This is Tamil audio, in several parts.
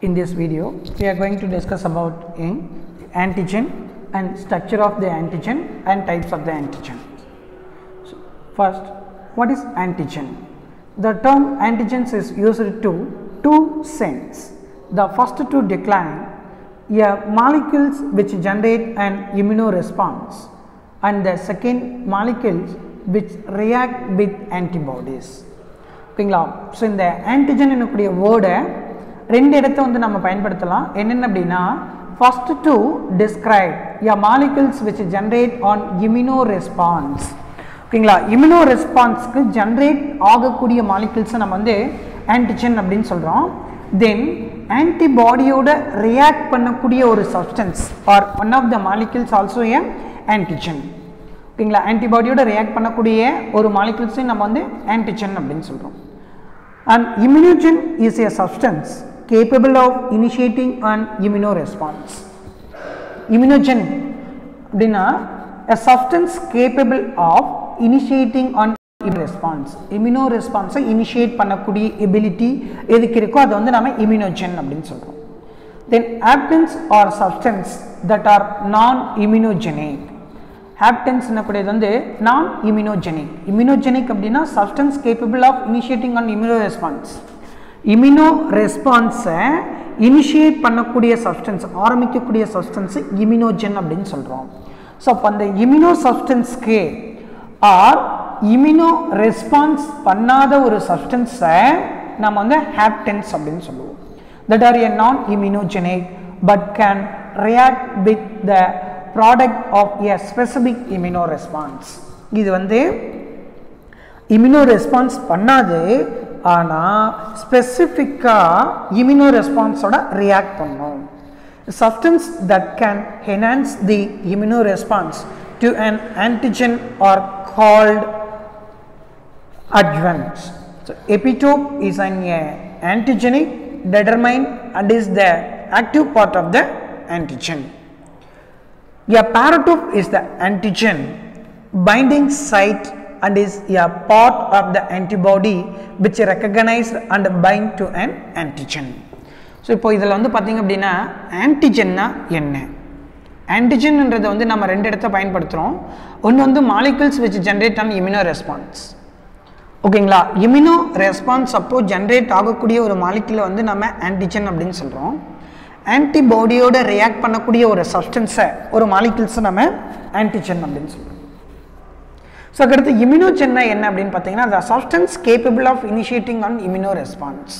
In this video, we are going to discuss about antigen and structure of the antigen and types of the antigen. So, first, what is antigen? The term antigens is used to two sense. The first to decline molecules which generate an immunoresponse, and the second molecules which react with antibodies. Okay, so in the antigen என்னக்கூடிய வேர்டை ரெண்டு இடத்தை வந்து நம்ம பயன்படுத்தலாம். என்னென்ன அப்படின்னா, first to describe molecules which generate on immunoresponse. ஓகேங்களா, immunoresponseக்கு generate ஆகக்கூடிய molecules நம்ம வந்து antigen அப்படின்னு சொல்கிறோம். தென் ஆன்டிபாடியோட ரியாக்ட் பண்ணக்கூடிய ஒரு substance are one of the molecules also a antigen. ஓகேங்களா, ஆன்டிபாடியோட ரியாக்ட் பண்ணக்கூடிய ஒரு மாலிகுல்ஸையும் நம்ம வந்து ஆன்டிஜன் அப்படின்னு சொல்கிறோம். And immunogen is a substance capable of initiating an immunoresponse. Immunogen அப்படின்னா a substance capable of initiating an immunoresponse. Immunoresponse initiate பண்ணக்கூடிய ability எதுக்கு இருக்கோ அது வந்து நாம immunogen அப்படின்னு சொல்றோம். Then haptens are substance that are non-immunogenic. Haptens என்னக்கூடியது வந்து non-immunogenic. Immunogenic அப்படின்னா substance capable of initiating an immunoresponse. Immunoresponse initiate பண்ணக்கூடிய substance, ஆரம்பிக்கக்கூடிய substance immunogen அப்படின்னு சொல்றோம். ஸோ அப்போ அந்த இம்யூனோ சப்ஸ்டன்ஸ்க்கு ஆர் இம்யூனோ ரெஸ்பான்ஸ் பண்ணாத ஒரு சப்ஸ்டன்ஸை நம்ம வந்து ஹாப்டன்ஸ் அப்படின்னு சொல்லுவோம். That are a non immunogenic but can react with the product of a specific immuno response. இது வந்து இம்யூனோ ரெஸ்பான்ஸ் பண்ணாது, ஆனால் ஸ்பெசிஃபிக்காக இம்யூனோ ரெஸ்பான்ஸோட ரியாக்ட் பண்ணும். Substance that can enhance the immunoresponse to an antigen are called adjuvants. So, epitope is an antigenic determinant and is the active part of the antigen. A paratope is the antigen binding site and is a part of the antibody which recognize and bind to an antigen. So இப்போ இதில் வந்து பார்த்திங்க அப்படின்னா ஆன்டிஜென்னா என்ன? ஆன்டிஜென்ன்றதை வந்து நம்ம ரெண்டு இடத்த பயன்படுத்துகிறோம். ஒன்று வந்து molecules which generate on immuno response. ஓகேங்களா, இம்யூனோ ரெஸ்பான்ஸ் அப்போது ஜென்ரேட் ஆகக்கூடிய ஒரு மாலிகுலை வந்து நம்ம ஆன்டிஜென் அப்படின்னு சொல்கிறோம். ஆன்டிபாடியோட ரியாக்ட் பண்ணக்கூடிய ஒரு சப்ஸ்டன்ஸை ஒரு மாலிகுல்ஸை நம்ம ஆன்டிஜென் அப்படின்னு சொல்கிறோம். ஸோ அதுக்கடுத்து இம்யூனோஜென்னா என்ன அப்படின்னு பார்த்தீங்கன்னா, the substance capable of initiating an immuno response.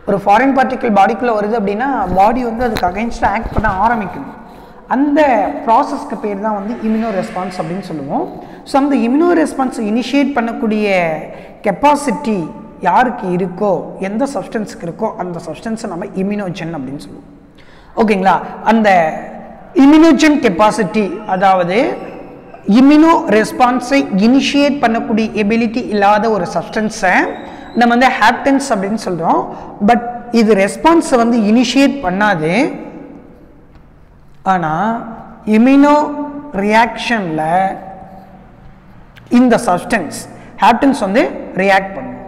ஒரு ஃபாரின் பார்ட்டிக்கல் பாடிக்குள்ளே வருது அப்படின்னா பாடி வந்து அதுக்கு அகைன்ஸ்டாக ஆக்ட் பண்ண ஆரம்பிக்கணும். அந்த ப்ராசஸ்க்கு பேர் தான் வந்து இம்யூனோ ரெஸ்பான்ஸ் அப்படின்னு சொல்லுவோம். ஸோ அந்த இம்யூனோ ரெஸ்பான்ஸ் இனிஷியேட் பண்ணக்கூடிய கெப்பாசிட்டி யாருக்கு இருக்கோ, எந்த சப்ஸ்டன்ஸுக்கு இருக்கோ அந்த சப்ஸ்டன்ஸை நம்ம இம்யூனோஜன் அப்படின்னு சொல்லுவோம். ஓகேங்களா, அந்த இம்யூனோஜன் கெப்பாசிட்டி, அதாவது இம்யூனோ ரெஸ்பான்ஸை இனிஷியேட் பண்ணக்கூடிய எபிலிட்டி இல்லாத ஒரு சப்ஸ்டன்ஸை நம்ம வந்து ஹாப்டன்ஸ் அப்படின்னு சொல்கிறோம். பட் இது ரெஸ்பான்ஸை வந்து இனிஷியேட் பண்ணாது, ஆனால் இம்யூனோ ரியாக்ஷனில் இந்த சப்ஸ்டன்ஸ் ஹாப்டன்ஸ் வந்து ரியாக்ட் பண்ணும்.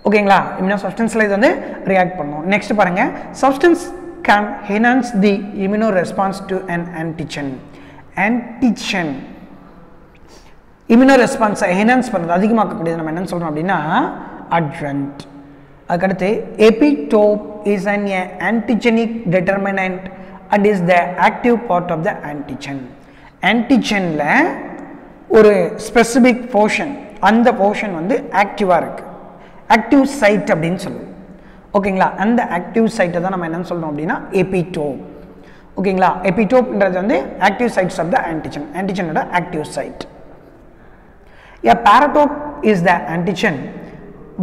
ஓகேங்களா, இம்யூனோ சப்ஸ்டன்ஸில் இது வந்து ரியாக்ட் பண்ணும். நெக்ஸ்ட் பாருங்கள், substance can enhance the immuno response to an antigen. Antigen immuno ரெஸ்பான்ஸை என்ஹான்ஸ் பண்ணுறது, அதிகமாக்கக்கூடியது நம்ம என்னன்னு சொல்கிறோம் அப்படின்னா adjuvant. அதுக்கடுத்து epitope is an antigenic determinant and is the active part of the antigen. Antigenல ஒரு ஸ்பெசிபிக் போர்ஷன், அந்த போர்ஷன் வந்து ஆக்டிவாக இருக்குது, ஆக்டிவ் சைட் அப்படின்னு சொல்லுவோம். ஓகேங்களா, அந்த ஆக்டிவ் சைட்டை தான் நம்ம என்னன்னு சொல்கிறோம் அப்படின்னா epitope. ஓகேங்களா, epitopeன்றது வந்து active sites of the antigen, ஆன்டிஜனோட active site. A paratope is the antigen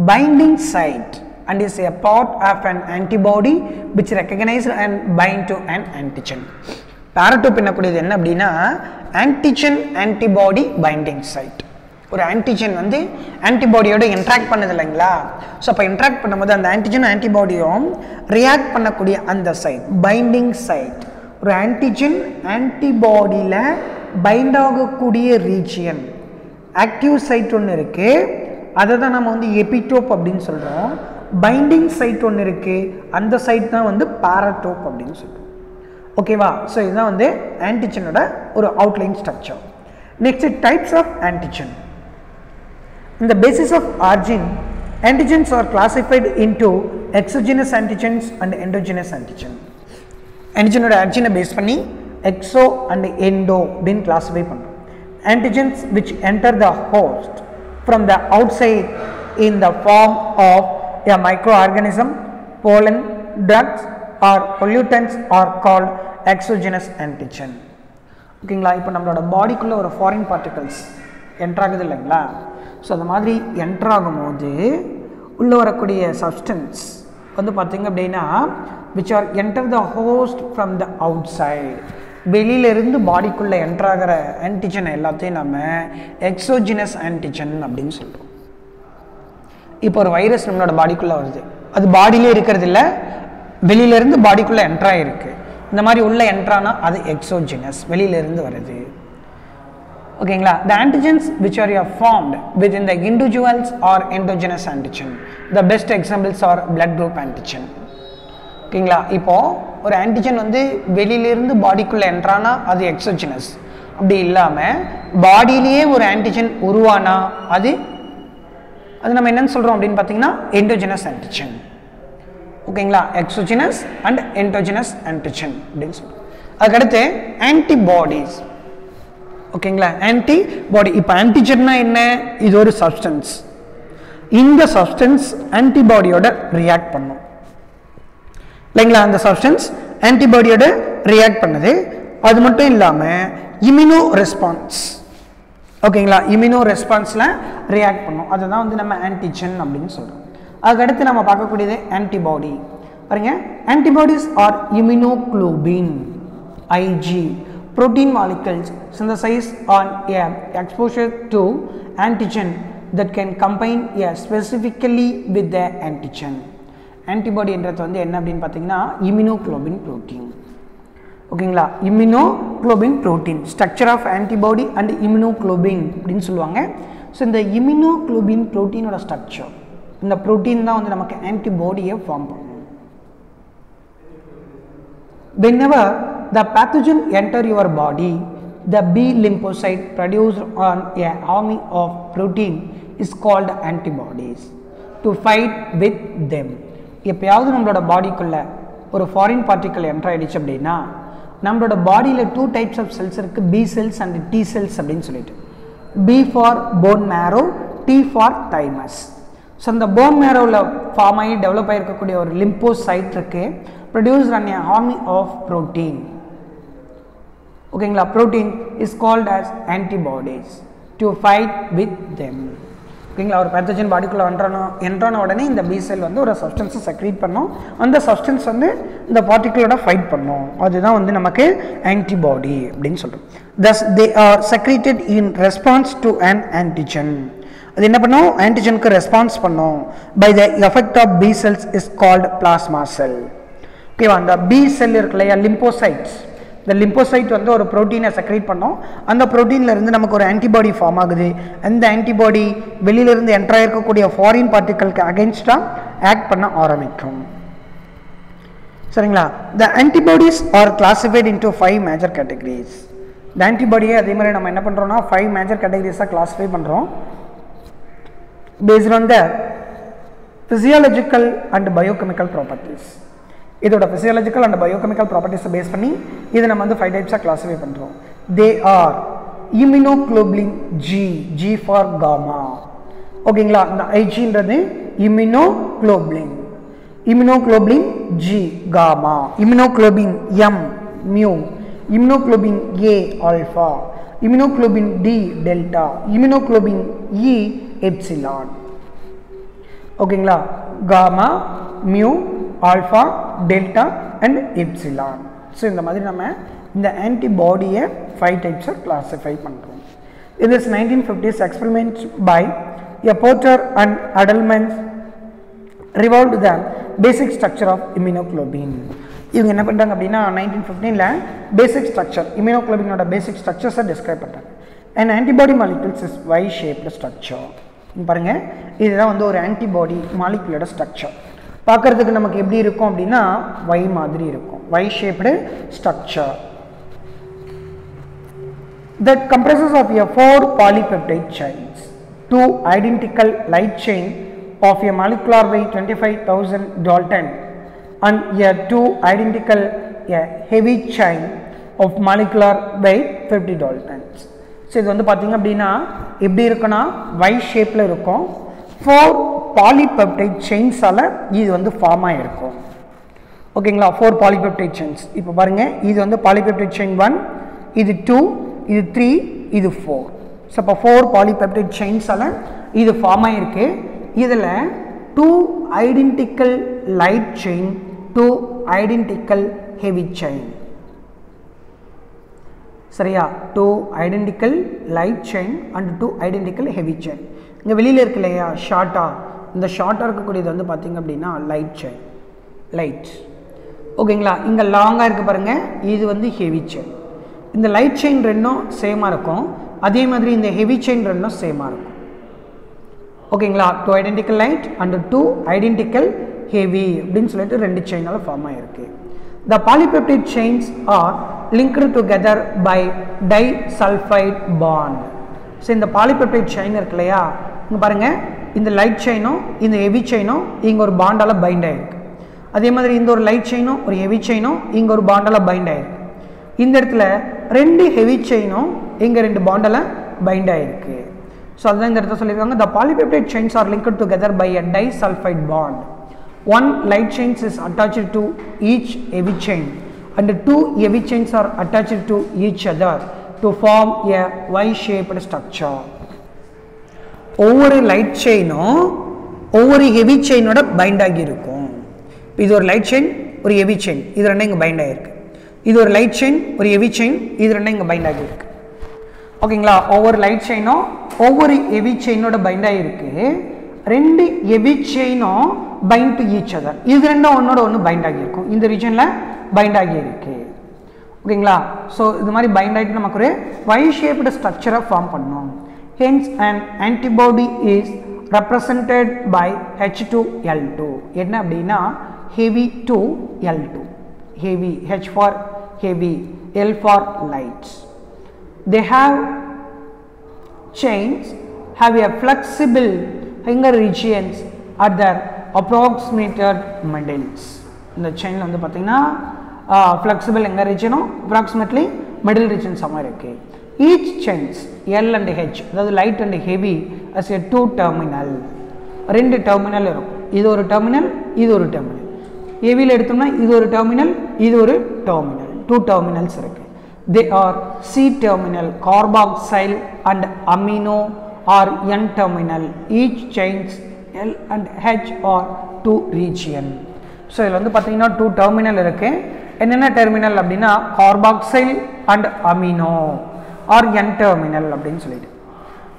binding site and is a part of an antibody which recognizes and bind to an antigen. Paratope என்னக்கூடியது என்ன அப்படின்னா antigen antibody binding site. ஒரு ஆன்டிஜன் வந்து ஆன்டிபாடியோட இன்ட்ராக்ட் பண்ணுது இல்லைங்களா, ஸோ அப்போ இன்ட்ராக்ட் பண்ணும்போது அந்த ஆன்டிஜன் ஆன்டிபாடியும் ரியாக்ட் பண்ணக்கூடிய அந்த சைட் பைண்டிங் சைட். ஒரு ஆன்டிஜன் ஆன்டிபாடியில் பைண்ட் ஆகக்கூடிய ரீஜியன் ஆக்டிவ் சைட் ஒன்று இருக்குது, அதை தான் நம்ம வந்து எபிடோப் அப்படின்னு சொல்கிறோம். பைண்டிங் சைட் ஒன்று இருக்குது, அந்த சைட் தான் வந்து பாராடோப் அப்படின்னு சொல்லுவோம். ஓகேவா? ஸோ இதுதான் வந்து ஆன்டிஜனோட ஒரு outline structure. Next types of antigen. In the basis of origin, antigens are classified into exogenous antigens and endogenous antigen. Antigen oda origin base panni exo and endo din classify pannrom. Antigens which enter the host from the outside in the form of a microorganism, pollen, drugs or pollutants are called exogenous antigen. ஓகேங்களா? இப்போ நம்மளோட பாடிக்குள்ளே ஒரு ஃபாரின் பார்ட்டிகல்ஸ் என்ட்ராகுது இல்லைங்களா? ஸோ அந்த மாதிரி என்ட்ராகும்போது உள்ளே வரக்கூடிய சப்ஸ்டன்ஸ் வந்து பார்த்திங்க அப்படின்னா which are enter the host from the out side, வெளியிலிருந்து பாடிக்குள்ளே என்ட்ராகிற ஆன்டிஜன் எல்லாத்தையும் நம்ம எக்ஸோஜினஸ் ஆன்டிஜன் அப்படின்னு சொல்கிறோம். இப்போ ஒரு வைரஸ் நம்மளோட பாடிக்குள்ளே வருது, அது பாடியிலே இருக்கிறது இல்லை, வெளியிலேருந்து பாடிக்குள்ளே என்ட்ராகிருக்கு. இந்த மாதிரி உள்ள என்ட்ரானா அது எக்ஸோஜினஸ், வெளியிலிருந்து வருது. ஓகேங்களா? the antigens which are formed within the individuals are endogenous antigen. the best examples are blood group antigen. ஓகேங்களா? இப்போ ஒரு ஆன்டிஜன் வந்து வெளியிலிருந்து பாடிக்குள்ளே என்ட்ரானா அது எக்ஸோஜினஸ். அப்படி இல்லாமல் பாடியிலேயே ஒரு ஆன்டிஜன் உருவானா அது நம்ம என்னன்னு சொல்கிறோம் அப்படின்னு பார்த்தீங்கன்னா எண்டோஜெனஸ் ஆன்டிஜன். ஓகேங்களா? எக்ஸோஜினஸ் அண்ட் எண்டோஜெனஸ் ஆன்டிஜன் அப்படின்னு சொல்கிறோம். அதுக்கடுத்து ஆன்டிபாடிஸ். ஓகேங்களா? ஆன்டிபாடி. இப்போ ஆன்டிஜன்னா என்ன? இது ஒரு சப்ஸ்டன்ஸ். இந்த சப்ஸ்டன்ஸ் ஆன்டிபாடியோட ரியாக்ட் பண்ணும் இல்லைங்களா? அந்த சப்ஸ்டன்ஸ் ஆன்டிபாடியோட ரியாக்ட் பண்ணுது. அது மட்டும் இல்லாமல் இம்யூனோ ரெஸ்பான்ஸ். ஓகேங்களா? இம்யூனோ ரெஸ்பான்ஸில் ரியாக்ட் பண்ணும். அதுதான் வந்து நம்ம ஆன்டிஜன் அப்படின்னு சொல்கிறோம். அதுக்கடுத்து நம்ம பார்க்கக்கூடியது ஆன்டிபாடி. பாருங்க, antibodies are immunoglobulin IG protein molecules synthesized on a exposure to antigen that can combine a specifically with the antigen. antibody என்றது வந்து என்ன அப்படின்னு பார்த்தீங்கன்னா immunoglobulin protein. ஓகேங்களா? immunoglobulin protein structure of antibody and immunoglobulin அப்படின்னு சொல்லுவாங்க. ஸோ இந்த immunoglobulin proteinoட ஸ்ட்ரக்சர், இந்த ப்ரோட்டீன் தான் வந்து நமக்கு ஆன்டிபாடியை ஃபார்ம் பண்ணும். whenever the pathogen enter your body, the B lymphocyte produced on a army of protein is called antibodies to fight with them. எப்பயாவது நம்மளோட பாடிக்குள்ள ஒரு ஃபாரின் பார்ட்டிக்கல் என்டர் ஆயிடுச்சு அப்படின்னா நம்மளோட பாடியில் 2 டைப்ஸ் ஆஃப் செல்ஸ் இருக்குது, B cells and T cells அப்படின்னு சொல்லிட்டு. B for bone marrow, T for thymus. So அந்த போன் மேரோவில் ஃபார்ம் ஆகி டெவலப் ஆகிருக்கக்கூடிய ஒரு லிம்போசைட் இருக்கு, produced on a army of protein. ஓகேங்களா? protein is called as antibodies to fight with them. ஓகேங்களா? ஒரு பேத்தஜன் பாடிக்குள்ளே என்ட்ரான உடனே இந்த பி செல் வந்து ஒரு சப்ஸ்டன்ஸை செக்ரீட் பண்ணும், அந்த சப்ஸ்டன்ஸ் வந்து இந்த பார்ட்டிகுலோட ஃபைட் பண்ணும். அதுதான் வந்து நமக்கு ஆன்டிபாடி அப்படின்னு சொல்கிறோம். thus they are secreted in response to an antigen. அது என்ன பண்ணும்? ஆன்டிஜனுக்கு ரெஸ்பான்ஸ் பண்ணும். by the effect of B cells is called plasma cell. ஓகேவா? அந்த பி செல் இருக்கு இல்லையா, லிம்போசைட்ஸ், இந்த லிம்போசைட் வந்து ஒரு ப்ரோட்டீனை செக்ரேட் பண்ணோம், அந்த ப்ரோட்டீனில் இருந்து நமக்கு ஒரு ஆன்டிபாடி ஃபார்ம் ஆகுது. அந்த ஆன்டிபாடி வெளியிலிருந்து என்ட்ராக இருக்கக்கூடிய ஃபாரின் பார்ட்டிகலுக்கு அகென்ஸ்டாக ஆக்ட் பண்ண ஆரம்பிக்கும். சரிங்களா? The antibodies are classified into 5 major categories. இந்த ஆன்டிபாடியை அதே மாதிரி நம்ம என்ன பண்ணுறோம்னா 5 மேஜர் கேட்டகரிஸாக கிளாஸிஃபை பண்ணுறோம் based on the physiological and biochemical properties. இதோட physiological and biochemical properties base பண்ணி இதை நம்ம வந்து 5 டைப்ஸாக கிளாஸிஃபை பண்ணுறோம். They are immunoglobulin G, G for gamma. ஓகேங்களா? இந்த ஐஜின்றது immunoglobulin, immunoglobulin G gamma, immunoglobulin M mu, immunoglobulin A alpha, immunoglobulin D delta, immunoglobulin E epsilon. ஓகேங்களா? Gamma, mu, alpha, delta and epsilon. So இந்த மாதிரி நம்ம இந்த ஆன்டிபாடியை 5 டைப்ஸாக கிளாஸிஃபை பண்ணுறோம். இது is 1950s experiments by a Porter and Edelman revolved the basic structure of immunoglobulin. இவங்க என்ன பண்ணுறாங்க அப்படின்னா 1915ல் பேசிக் ஸ்ட்ரக்சர், இம்யூனோகுளோபினோட பேசிக் ஸ்ட்ரக்சர்ஸை டிஸ்கிரைப் பண்ணுறாங்க. And antibody molecules is Y shaped structure. பாருங்கள், இதுதான் வந்து ஒரு ஆன்டிபாடி மாலிகுலோட ஸ்ட்ரக்சர். பார்க்கறதுக்கு நமக்கு எப்படி இருக்கும் அப்படின்னா Y மாதிரி இருக்கும், Y shaped structure that comprises of a 4 polypeptide chains, 2 identical light chain of a molecular weight 25,000 Dalton and a 2 identical heavy chain of molecular weight 50 Daltons. So இது வந்து பாத்தீங்க அப்படின்னா எப்படி இருக்குன்னா Y ஷேப்ல இருக்கும், 4 polypeptide chains ஆல இது வந்து ஃபார்ம் ஆயிருக்கும். ஓகேங்களா, 4 polypeptide chains. இப்போ பாருங்க, இது வந்து polypeptide chain 1, இது 2, இது 3, இது 4. ஸோ இப்போ 4 polypeptide chains ஆல இது ஃபார்ம் ஆயிருக்கு. இதில் 2 identical light chain, 2 identical heavy chain. சரியா, 2 identical light chain and 2 identical heavy chain. இங்கே வெளியில் இருக்கு இல்லையா ஷார்ட்டாக, இந்த ஷார்ட்டாக இருக்கக்கூடியது வந்து பார்த்தீங்க அப்படின்னா லைட் செயின், லைட். ஓகேங்களா, இங்கே லாங்காக இருக்குது பாருங்கள், இது வந்து ஹெவி செயின். இந்த லைட் செயின் ரெண்டும் சேமாக இருக்கும், அதே மாதிரி இந்த ஹெவி செயின் ரெண்டும் சேமாக இருக்கும். ஓகேங்களா, 2 identical light and 2 identical heavy அப்படின்னு சொல்லிட்டு 2 செயினால் ஃபார்ம் ஆகிருக்கு. The polypeptide chains are linked together by disulfide bond. So இந்த பாலிபெப்டைட் செயின் இருக்கு இல்லையா, இங்கே பாருங்கள், இந்த லைட் செயினும் இந்த ஹெவி செயினும் இங்கே ஒரு பாண்டால் பைண்ட் ஆகிருக்கு. அதே மாதிரி இந்த ஒரு லைட் செயினும் ஒரு ஹெவி செயினும் இங்கே ஒரு பாண்டால் பைண்ட் ஆகிருக்கு. இந்த இடத்துல 2 ஹெவி செயினும் இங்கே 2 பாண்டால் பைண்ட் ஆகிருக்கு. ஸோ அதுதான் இந்த இடத்துல சொல்லியிருக்காங்க, the polypeptide chains are linked together by a disulfide bond. One light chain is attached to each heavy chain and 2 heavy chains are attached to each other to form a Y-shaped structure. ஒவ்வொரு லைட் செயினும் ஒவ்வொரு ஹெவி செயினோட பைண்ட் ஆகி இருக்கும். இது ஒரு லைட் செயின், ஒரு ஹெவி செயின், இது ரெண்டும் இங்கே பைண்ட் ஆகிருக்கு. இது ஒரு லைட் செயின், ஒரு ஹெவி செயின், இது ரெண்டும் இங்கே பைண்ட் ஆகிருக்கு. ஓகேங்களா, ஒவ்வொரு லைட் செயினும் ஒவ்வொரு ஹெவி செயினோட பைண்ட் ஆகிருக்கு. 2 ஹெவி செயினும் பைண்ட் டு ஈச் அதர், இது ரெண்டும் ஒன்னோட ஒன்று பைண்ட் ஆகியிருக்கும், இந்த ரீஜனில் பைண்ட் ஆகியிருக்கு. ஓகேங்களா, ஸோ இது மாதிரி பைண்ட் ஆகிட்டு நமக்கு ஒரு Y ஷேப்டு ஸ்ட்ரக்சரை ஃபார்ம் பண்ணோம். Hence and antibody is represented by H2L2. என்ன அப்படின்னா heavy 2L2, heavy, H for heavy, L for lights. They have chains have a flexible finger regions at their approximated middles. இந்த செயினில் வந்து பார்த்தீங்கன்னா flexible finger region approximately middle region somewhere இருக்கு. Each chains L and H, அதாவது light and heavy, as a 2 terminal, 2 terminal இருக்கும். இது ஒரு terminal, இது ஒரு terminal. heavyல எடுத்தோம்னா இது ஒரு terminal, இது ஒரு terminal, 2 terminals இருக்கு. They are C terminal, carboxyl and amino or N terminal. Each chains L and H are 2 region. So இதில் வந்து பார்த்தீங்கன்னா 2 terminal இருக்கு. என்னென்ன terminal அப்படின்னா carboxyl and amino or N terminal அப்படின்னு சொல்லிட்டு.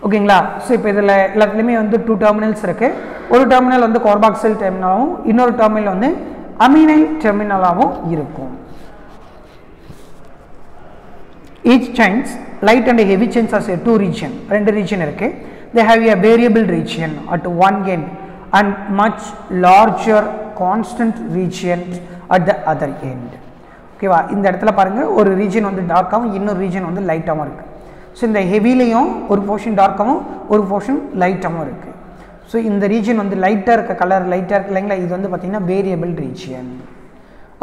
ஓகேங்களா, ஸோ இப்போ இதில் எல்லாத்துலேயுமே வந்து 2 terminals இருக்கு. ஒரு terminal வந்து carboxyl terminalaகவும் இன்னொரு terminal வந்து amynyl terminalaகவும் இருக்கும். Each chains, light and heavy chains, as a 2 region, 2 region இருக்கு. They have a variable region at one end and much larger constant region at the other end. ஓகேவா, இந்த இடத்துல பாருங்க, ஒரு ரீஜன் வந்து டார்க்காகவும் இன்னொரு ரீஜன் வந்து லைட்டாகவும் இருக்கு. ஸோ இந்த ஹெவிலையும் ஒரு போர்ஷன் டார்க்காகவும் ஒரு போர்ஷன் லைட்டாகவும் இருக்கு. ஸோ இந்த ரீஜன் வந்து லைட்டாக இருக்க கலர் லைட்டாக இருக்கு இல்லைங்களா, இது வந்து பார்த்தீங்கன்னா வேரியபிள் ரீஜியன்.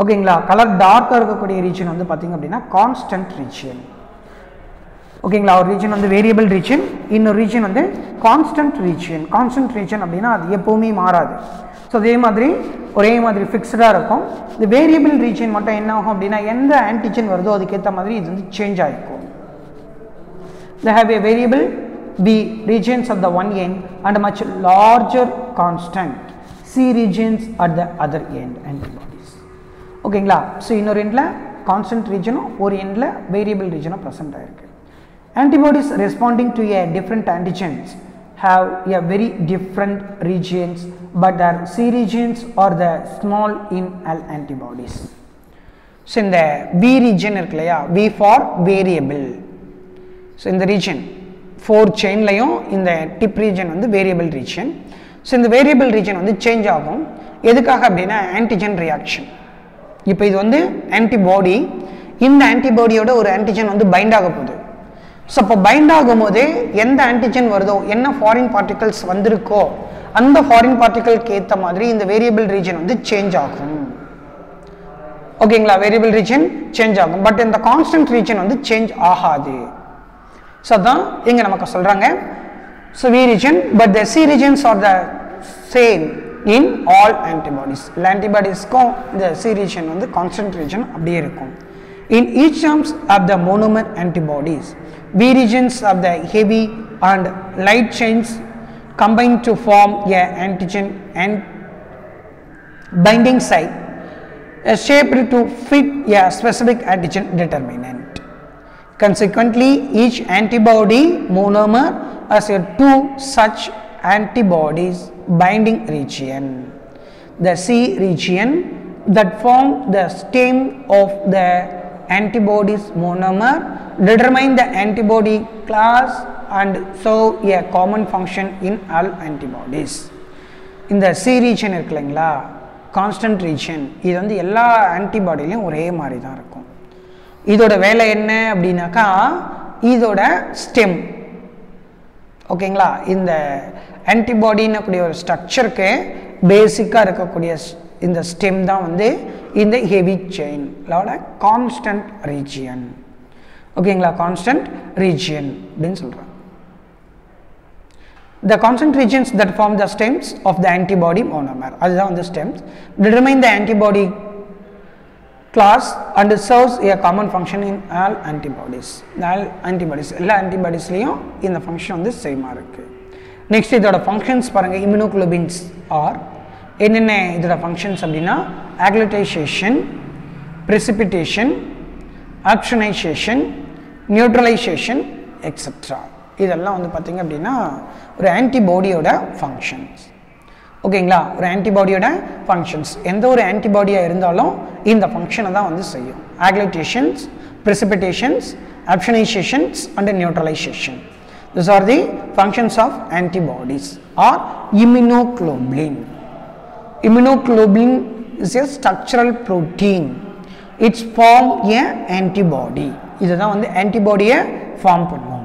ஓகேங்களா, கலர் டார்க்காக இருக்கக்கூடிய ரீஜன் வந்து பார்த்தீங்க அப்படின்னா கான்ஸ்டன்ட் ரீஜியன். ஓகேங்களா, ஒரு ரீஜன் வந்து வேரியபிள் ரீஜன், இன்னொரு ரீஜன் வந்து கான்ஸ்டன்ட் ரீஜியன். கான்ஸ்டன்ட் ரீஜன் அப்படின்னா அது எப்போவுமே மாறாது. ஸோ அதே மாதிரி ஒரே மாதிரி ஃபிக்ஸ்டாக இருக்கும். இந்த வேரியபிள் ரீஜன் மட்டும் என்ன ஆகும் அப்படின்னா எந்த ஆன்டிஜன் வருதோ அதுக்கேற்ற மாதிரி இது வந்து சேஞ்ச் ஆகிருக்கும். They have a variable B regions at the one end and a much larger constant C regions at the other end antibodies. ஓகேங்களா, ஸோ இன்னொரு எண்டில் கான்ஸ்டன்ட் ரீஜனும் ஒரு எண்டில் வேரியபிள் ரீஜனும் ப்ரெசென்ட் ஆகிருக்கு. Antibodies responding to a different antigens have a very different regions, but their C regions are the small in L antibodies. So in the V region irukku இல்லையா, V for variable. So in the region 4 chain லையும் இந்த tip region வந்து variable region. So இந்த variable region வந்து change ஆகும். எதுக்காக அப்படின்னா ஆன்டிஜன் ரியாக்ஷன். இப்போ இது வந்து ஆன்டிபாடி, இந்த ஆன்டிபாடியோட ஒரு ஆன்டிஜன் வந்து பைண்ட் ஆக போகுது. ஸோ அப்போ பைண்ட் ஆகும்போது எந்த ஆன்டிஜன் வருதோ, என்ன ஃபாரின் பார்ட்டிகல்ஸ் வந்திருக்கோ அந்த ஃபாரின் பார்ட்டிகலுக்கு ஏற்ற மாதிரி இந்த வேரியபிள் ரீஜன் வந்து சேஞ்ச் ஆகும். ஓகேங்களா, வேரியபிள் ரீஜன் சேஞ்ச் ஆகும். பட் இந்த கான்ஸ்டன்ட் ரீஜன் வந்து சேஞ்ச் ஆகாது. ஸோ அதான் இங்கே நமக்கு சொல்கிறாங்க. So V region, but the C regions are the same in all antibodies. எல்லா ஆன்டிபாடிஸ்க்கும் இந்த C region வந்து கான்ஸ்டன்ட் ரீஜன் அப்படியே இருக்கும். In each terms of the monomer antibodies, V regions of the heavy and light chains combine to form a antigen and binding site shaped to fit a specific antigen determinant. Consequently, each antibody monomer has a two such antibodies binding region. The C region that form the stem of the antibody's monomer determine the antibody class and serve a common function in all antibodies. இந்த C region இருக்குல்லைங்களா, கான்ஸ்டன்ட் ரீஜன், இது வந்து எல்லா ஆன்டிபாடிலையும் ஒரே மாதிரி தான் இருக்கும். இதோட வேலை என்ன அப்படின்னாக்கா, இதோட ஸ்டெம். ஓகேங்களா, இந்த ஆன்டிபாடின்னு கூடிய ஒரு ஸ்ட்ரக்சருக்கு பேசிக்காக இருக்கக்கூடிய இந்த ஸ்டெம் தான் வந்து இந்த ஹெவி செயினோட கான்ஸ்டன்ட் ரீஜியன். ஓகேங்களா, கான்ஸ்டன்ட் ரீஜியன் அப்படின்னு சொல்கிறாங்க. The constant regions that form the stems of the antibody monomer, அதுதான் வந்து stems, determine the antibody class and serves a common function in all antibodies. All antibodies, எல்லா ஆன்டிபாடிஸ்லையும் இந்த ஃபங்க்ஷன் வந்து சேமாக இருக்குது. நெக்ஸ்ட் இதோட ஃபங்க்ஷன்ஸ் பாருங்கள். இம்யூனோகுளோபின்ஸ் ஆர் என்னென்ன இதோட ஃபங்க்ஷன்ஸ் அப்படின்னா, ஆக்லிட்டைசேஷன், precipitation, ஆக்ஷனைசேஷன், நியூட்ரலைசேஷன் எக்ஸெட்ரா. இதெல்லாம் வந்து பார்த்திங்க அப்படின்னா ஒரு ஆன்டிபாடியோட ஃபங்க்ஷன்ஸ். ஓகேங்களா, ஒரு ஆன்டிபாடியோட ஃபங்க்ஷன்ஸ். எந்த ஒரு ஆன்டிபாடியாக இருந்தாலும் இந்த ஃபங்க்ஷனை தான் வந்து செய்யும். ஆக்லிட்டேஷன்ஸ், precipitations, actionizations and neutralization. These are the functions of antibodies or immunoglobulin. Immunoglobulin is a structural protein. It's form a antibody. இதுதான் வந்து ஆன்டிபாடியை ஃபார்ம் பண்ணுவோம்.